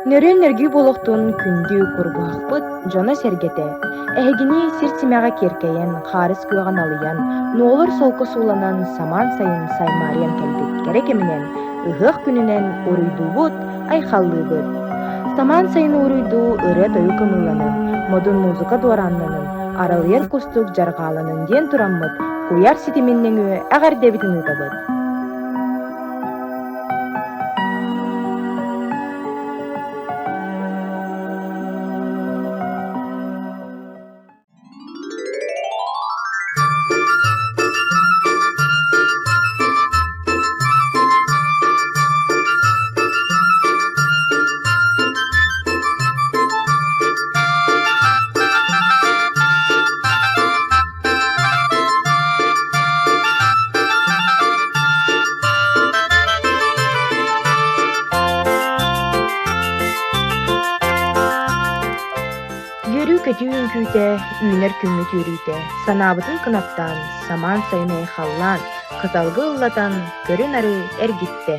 Нөрөн-нөргүй болохтун күндү курбуахпыт жона сергете. Эхигини сир симяга керкейен, харыс күйаган алыян, нуолор солко сууланан саман сайын саймариан келбит. Керек эминен, ыхых күнүнен уруйдуубут, айхаллыыбыт. Саман сайын уруйду ыры тойу кымыланын, модун музыка дуараннанын, аралыер кустук жаргааланын диен тураммыт, куяр ситиминнеңү эҕэрдэбитин ытабыт. Көтүүн күүтэ, үүнер күммүт үрүйтэ, санаабытын кынаптан, саман сайынай халлан, кыталгы ыллатан, көрүн ары эргитте.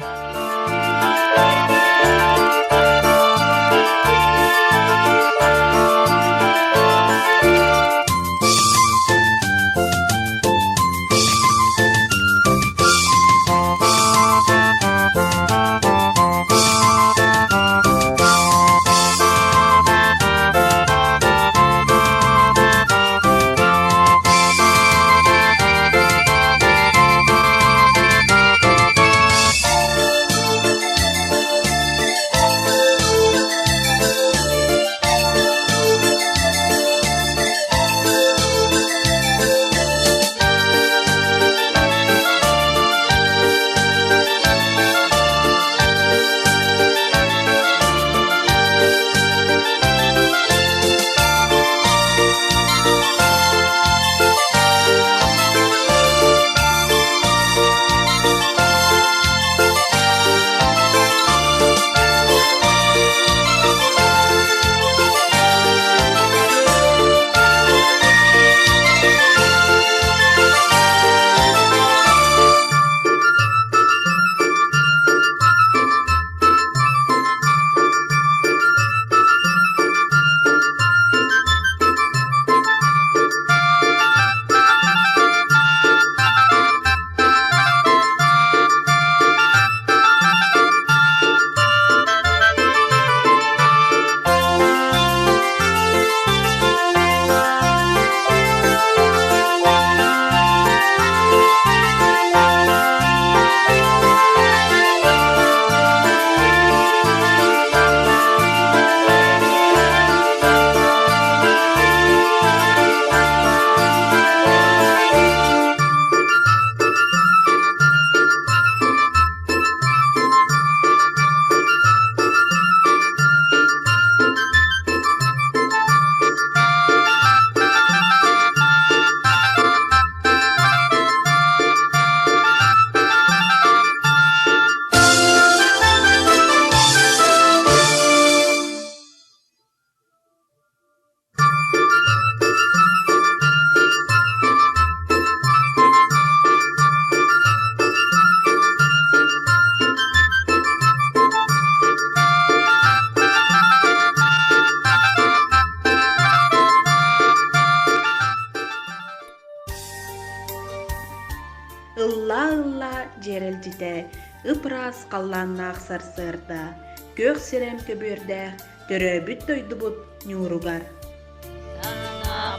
Ылла-ылла жерелжите, ыпырас қалланнаақ сарсырда, көк сирем көбөрдә, төрөбүт тойдубут нюругар.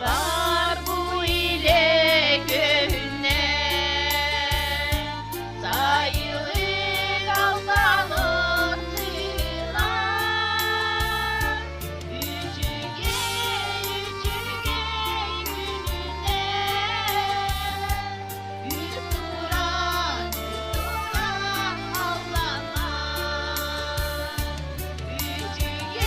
Бар бу иле көнне, сайылык алталыр сыйлар, үчүгей күнүнө, үз туран алланар, үчүгей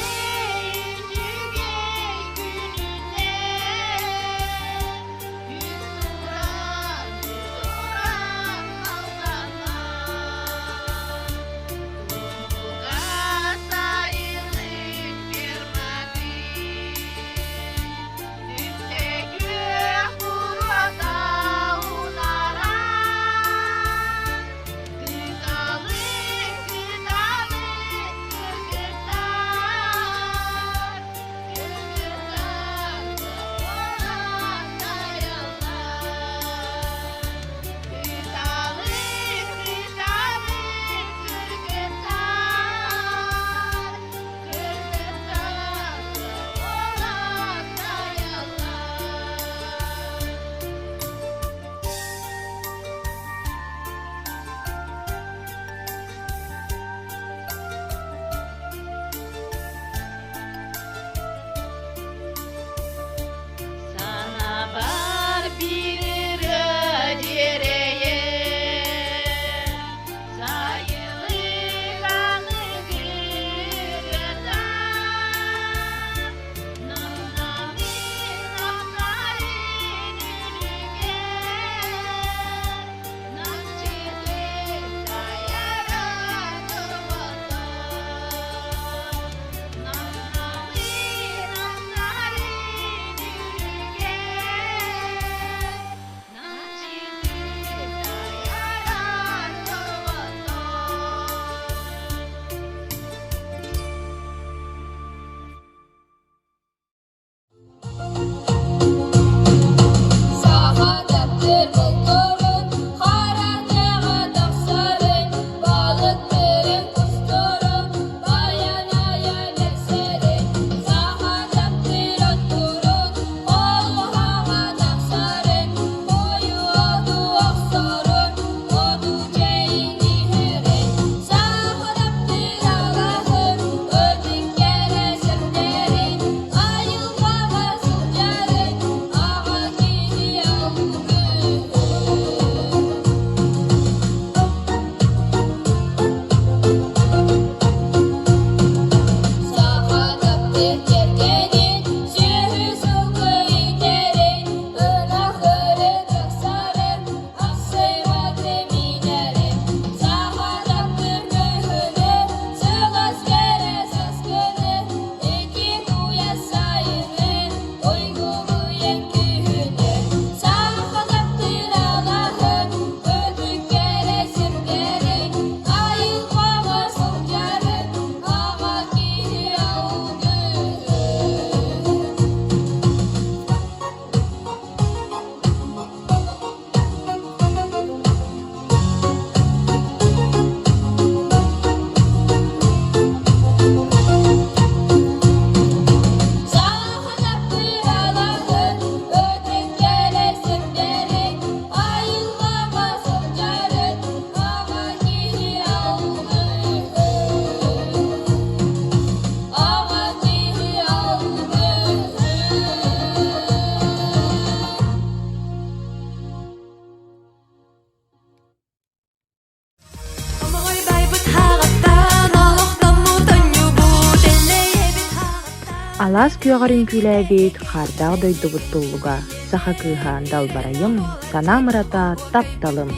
алаас күөҕөрүн күлээбит хардаах дойдубут туллуга саха кыыһаан далбарайым санаа мырата тапталым.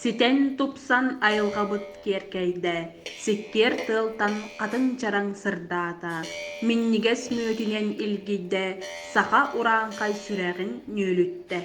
Ситен тупсан айылғабыт керкейді, сиккер тылтан қатын чараң сырдаата, миннигес мөтінен илгейді, сақа ураанқай сүрәғін нөлүтті.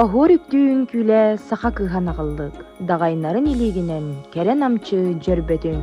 Оһуор үктүүн күлэ саха кыыхан аҕыллык, даҕайнарын илиигинэн кэрэ намчы дьөрбөтүн.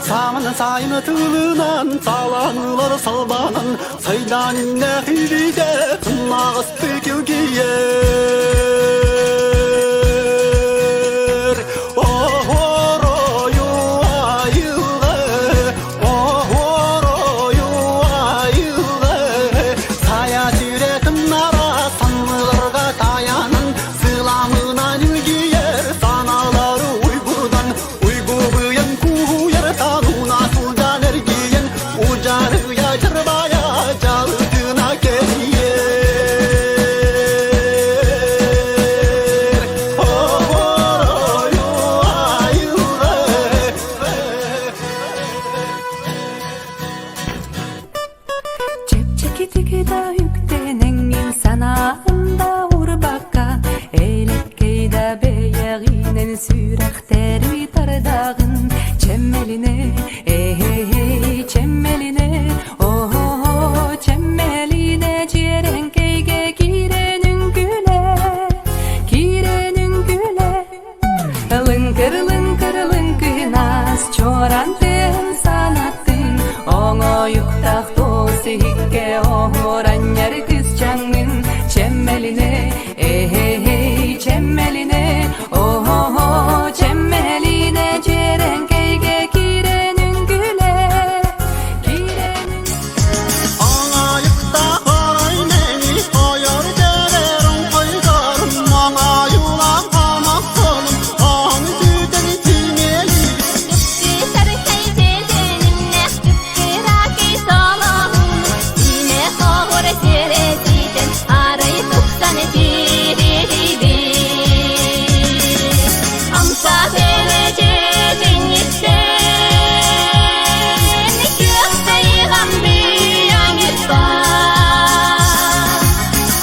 Samın sayını tığınan, sağlanılar salbanan, saydan inne hivide, kınağız pekil giyer. Oh horoyu ayılı, oh horoyu ayılı, saya yüreğim nara sanlılarga tayanın, sığlamına nilgiyer, sanaları uygudan, uygu bıyan kuyar tanuna suldan ergiyen, ucarı yaşırbaya calıdına geliyer. Oh horoyu ayılı. Çepçekitiki da yüktenen insanağında urbaka Eylekkeyda beyeğinen sürekter bitardağın Çemmeline, çemmeline, oho çemmeline Cerenkeyge girenin güle, girenin güle Lınkır lınkır lınkınas çorantın sanattın Oğo yuktaq dostu hikke oğranyar kızcanın Çemmeline, çemmeline, oho çemmeline Cerenkeyge girenin güle, girenin Ağayıkta harayneni, hayar dererim koygarım, ona yulan kalmak kolum, ağını süten itimeli. Gıptı sarıkay sezenimle, gıptı rakı solağım. Yine soğur seresiden, arayı tutsan diridi. Amsa seveceğin yitten, gökte yılan büyüyen yıttan.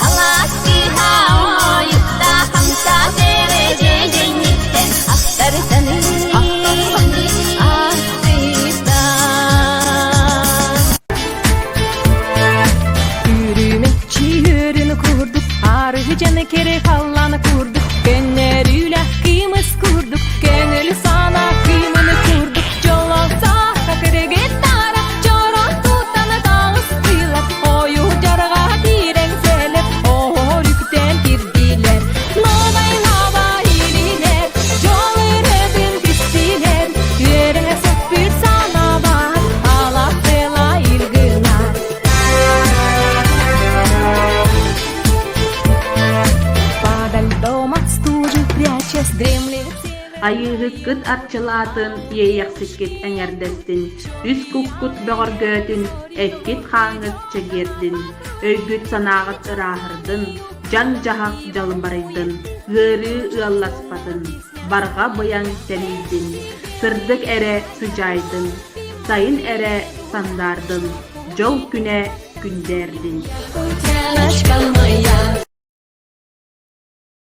Alaski havayıkta, amsa seveceğin yitten, aktar seni, Yürümekçi yürünü kurduk, arı canı kere kallanı kurduk Gönleriyle kıyımız kurduk, gönül sana kıymını kurduk Jololsa kakırı gittara, çoron tutanı dağız kıyılar Oyu jarga diren selep, oğulükten girdiler Nobay naba hililer, jol ürebin pistiler Yerine bir sana var, Allah bela ilgınar Падаль дома в стужу, прячась, дремлет Айыһыккыт арчылаатын иэйэхсиккит эҥэрдэстин, үс куккут бөҕөргөөтүн, эккит хааңыт чэгиэрдин, өйгүт санааҕыт ыраахырдын, дьан дьаһак дьалымбарыйдын, ыарыы ыалласпатын, барга быяң тэлийдин, сырдык эрэ сыдьаайдын, сайын эрэ сандаардын, жол күнэ күндээрдин. Тяночка моя